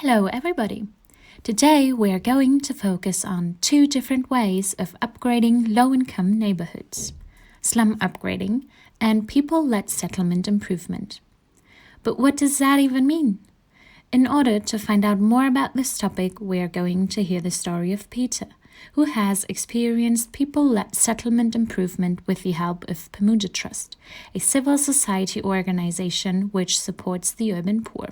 Hello everybody! Today we are going to focus on two different ways of upgrading low-income neighborhoods, slum upgrading and people-led settlement improvement. But what does that even mean? In order to find out more about this topic, we are going to hear the story of Peter, who has experienced people-led settlement improvement with the help of Pamoja Trust, a civil society organization which supports the urban poor.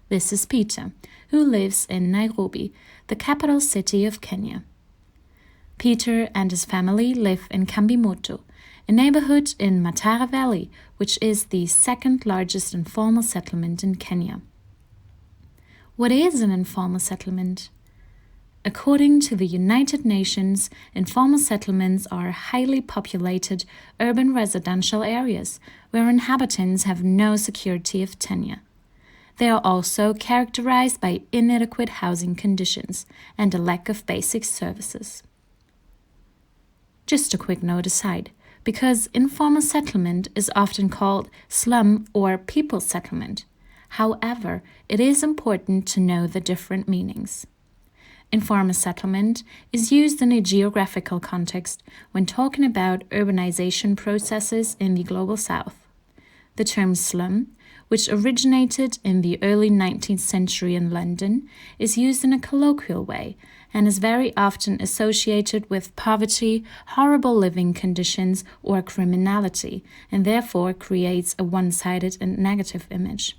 This is Peter, who lives in Nairobi, the capital city of Kenya. Peter and his family live in Kambimoto, a neighborhood in Matara Valley, which is the second largest informal settlement in Kenya. What is an informal settlement? According to the United Nations, informal settlements are highly populated urban residential areas where inhabitants have no security of tenure. They are also characterized by inadequate housing conditions and a lack of basic services. Just a quick note aside, because informal settlement is often called slum or people settlement. However, it is important to know the different meanings. Informal settlement is used in a geographical context when talking about urbanization processes in the Global South. The term slum, which originated in the early 19th century in London, is used in a colloquial way and is very often associated with poverty, horrible living conditions, or criminality, and therefore creates a one-sided and negative image.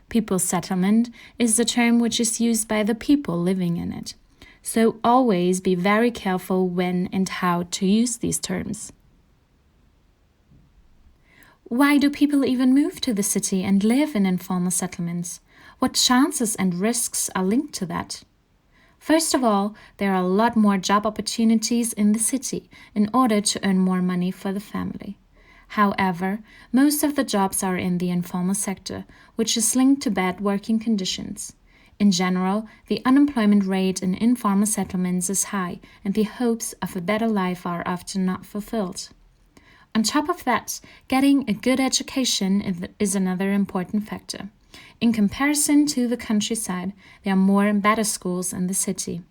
People settlement is the term which is used by the people living in it. So always be very careful when and how to use these terms. Why do people even move to the city and live in informal settlements? What chances and risks are linked to that? First of all, there are a lot more job opportunities in the city in order to earn more money for the family. However, most of the jobs are in the informal sector, which is linked to bad working conditions. In general, the unemployment rate in informal settlements is high, and the hopes of a better life are often not fulfilled. On top of that, getting a good education is another important factor. In comparison to the countryside, there are more and better schools in the city.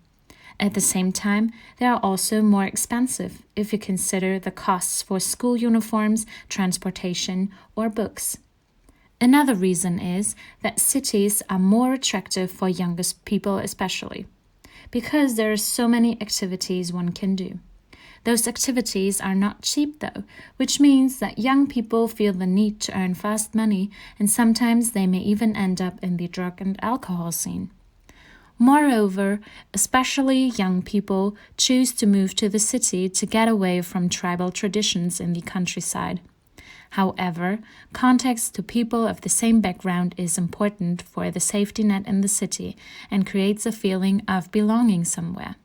At the same time, they are also more expensive if you consider the costs for school uniforms, transportation, or books. Another reason is that cities are more attractive for younger people especially, because there are so many activities one can do. Those activities are not cheap though, which means that young people feel the need to earn fast money, and sometimes they may even end up in the drug and alcohol scene. Moreover, especially young people choose to move to the city to get away from tribal traditions in the countryside. However, context to people of the same background is important for the safety net in the city and creates a feeling of belonging somewhere.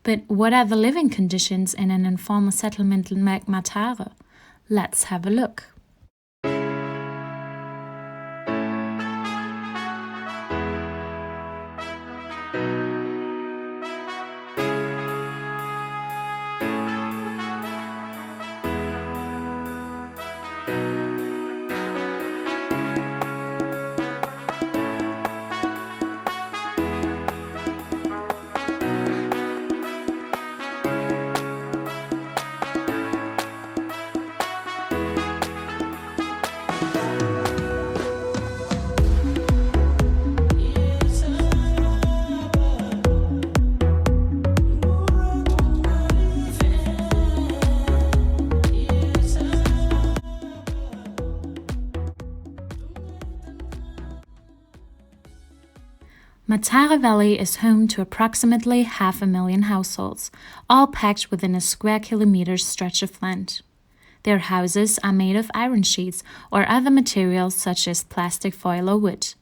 But what are the living conditions in an informal settlement like Matara? Let's have a look. Matara Valley is home to approximately 500,000 households, all packed within a square kilometer stretch of land. Their houses are made of iron sheets or other materials such as plastic foil or wood.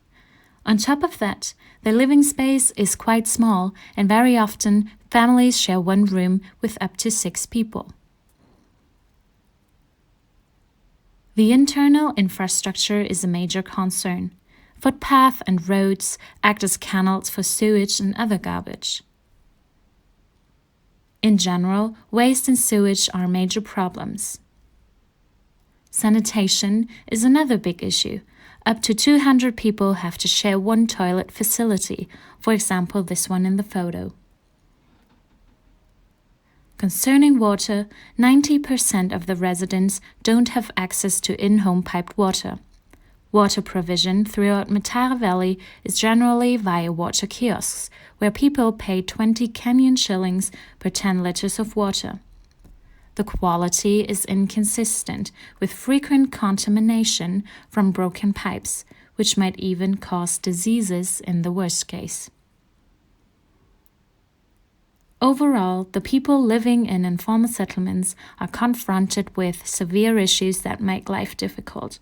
On top of that, their living space is quite small, and very often families share one room with up to 6 people. The internal infrastructure is a major concern. Footpaths and roads act as canals for sewage and other garbage. In general, waste and sewage are major problems. Sanitation is another big issue. Up to 200 people have to share one toilet facility, for example this one in the photo. Concerning water, 90% of the residents don't have access to in-home piped water. Water provision throughout Matara Valley is generally via water kiosks, where people pay 20 Kenyan shillings per 10 liters of water. The quality is inconsistent, with frequent contamination from broken pipes, which might even cause diseases in the worst case. Overall, the people living in informal settlements are confronted with severe issues that make life difficult.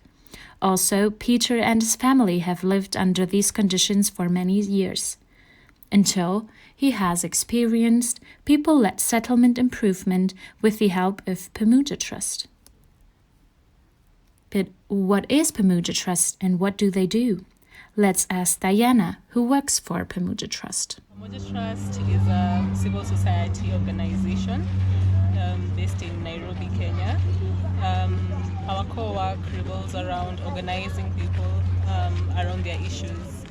Also, Peter and his family have lived under these conditions for many years, until he has experienced people-led settlement improvement with the help of Pamoja Trust. But what is Pamoja Trust and what do they do? Let's ask Diana, who works for Pamoja Trust. Pamoja Trust is a civil society organization based in Nairobi, Kenya. Our core work revolves around organizing people around their issues.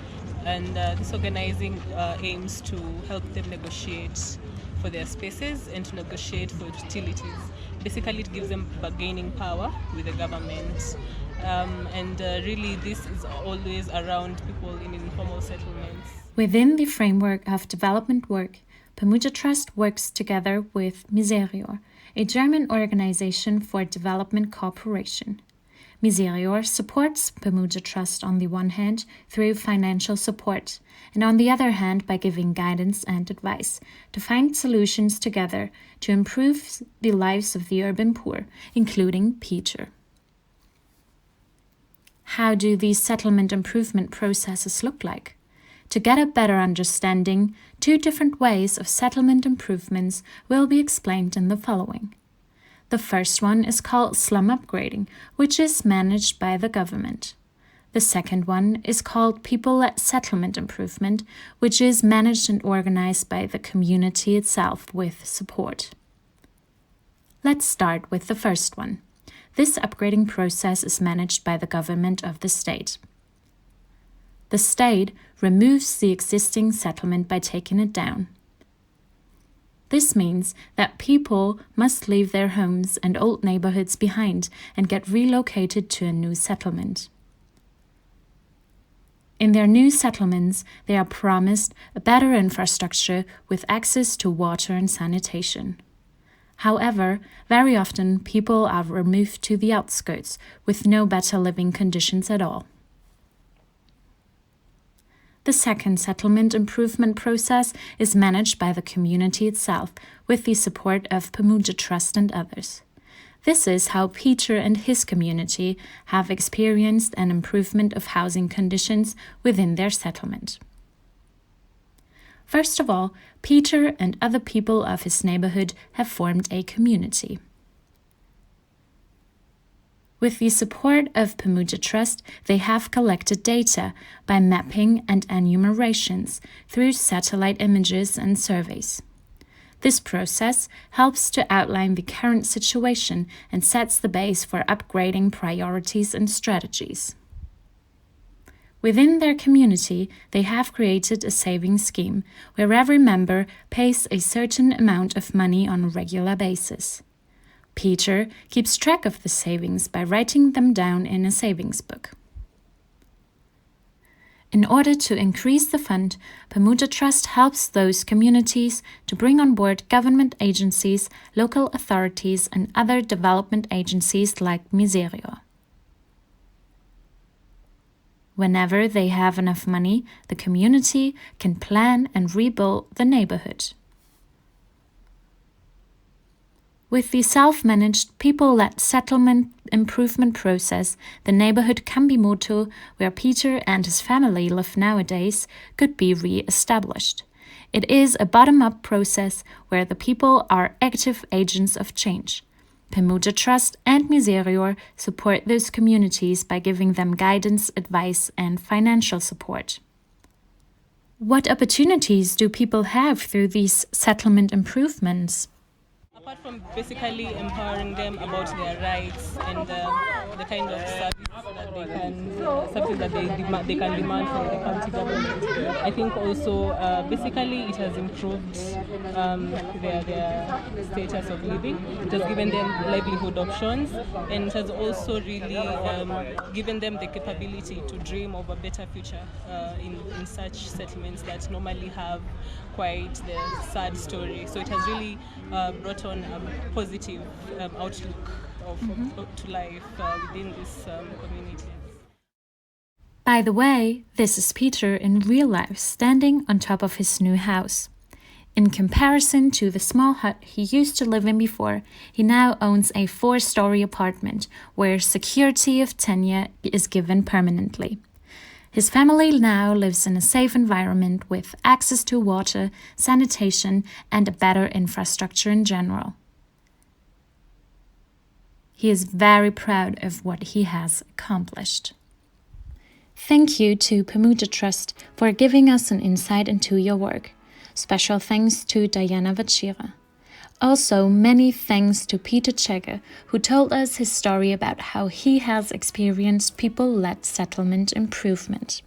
And this organizing aims to help them negotiate for their spaces and to negotiate for utilities. Basically, it gives them bargaining power with the government. Really, this is always around people in informal settlements. Within the framework of development work, Pamoja Trust works together with MISEREOR, a German organization for development cooperation. MISEREOR supports Pamoja Trust on the one hand through financial support, and on the other hand by giving guidance and advice to find solutions together to improve the lives of the urban poor, including Peter. How do these settlement improvement processes look like? To get a better understanding, 2 different ways of settlement improvements will be explained in the following. The first one is called Slum Upgrading, which is managed by the government. The second one is called People-led Settlement Improvement, which is managed and organized by the community itself with support. Let's start with the first one. This upgrading process is managed by the government of the state. The state removes the existing settlement by taking it down. This means that people must leave their homes and old neighborhoods behind and get relocated to a new settlement. In their new settlements, they are promised a better infrastructure with access to water and sanitation. However, very often people are removed to the outskirts with no better living conditions at all. The second settlement improvement process is managed by the community itself with the support of Pamoja Trust and others. This is how Peter and his community have experienced an improvement of housing conditions within their settlement. First of all, Peter and other people of his neighborhood have formed a community. With the support of Pamoja Trust, they have collected data by mapping and enumerations through satellite images and surveys. This process helps to outline the current situation and sets the base for upgrading priorities and strategies. Within their community, they have created a savings scheme where every member pays a certain amount of money on a regular basis. Peter keeps track of the savings by writing them down in a savings book. In order to increase the fund, Pamoja Trust helps those communities to bring on board government agencies, local authorities, and other development agencies like MISEREOR. Whenever they have enough money, the community can plan and rebuild the neighborhood. With the self-managed, people-led settlement improvement process, the neighborhood Kambi-Moto, where Peter and his family live nowadays, could be re-established. It is a bottom-up process where the people are active agents of change. Pamoja Trust and MISEREOR support those communities by giving them guidance, advice, and financial support. What opportunities do people have through these settlement improvements? Apart from basically empowering them about their rights and the kind of services that they can demand from the county government, I think also basically it has improved their status of living. It has given them livelihood options, and it has also really given them the capability to dream of a better future in such settlements that normally have quite the sad story. So it has really brought on a positive outlook to life within these communities. By the way, this is Peter in real life standing on top of his new house. In comparison to the small hut he used to live in before, he now owns a 4-story apartment where security of tenure is given permanently. His family now lives in a safe environment with access to water, sanitation, and a better infrastructure in general. He is very proud of what he has accomplished. Thank you to Pamoja Trust for giving us an insight into your work. Special thanks to Diana Vachira. Also, many thanks to Peter Checker, who told us his story about how he has experienced people-led settlement improvement.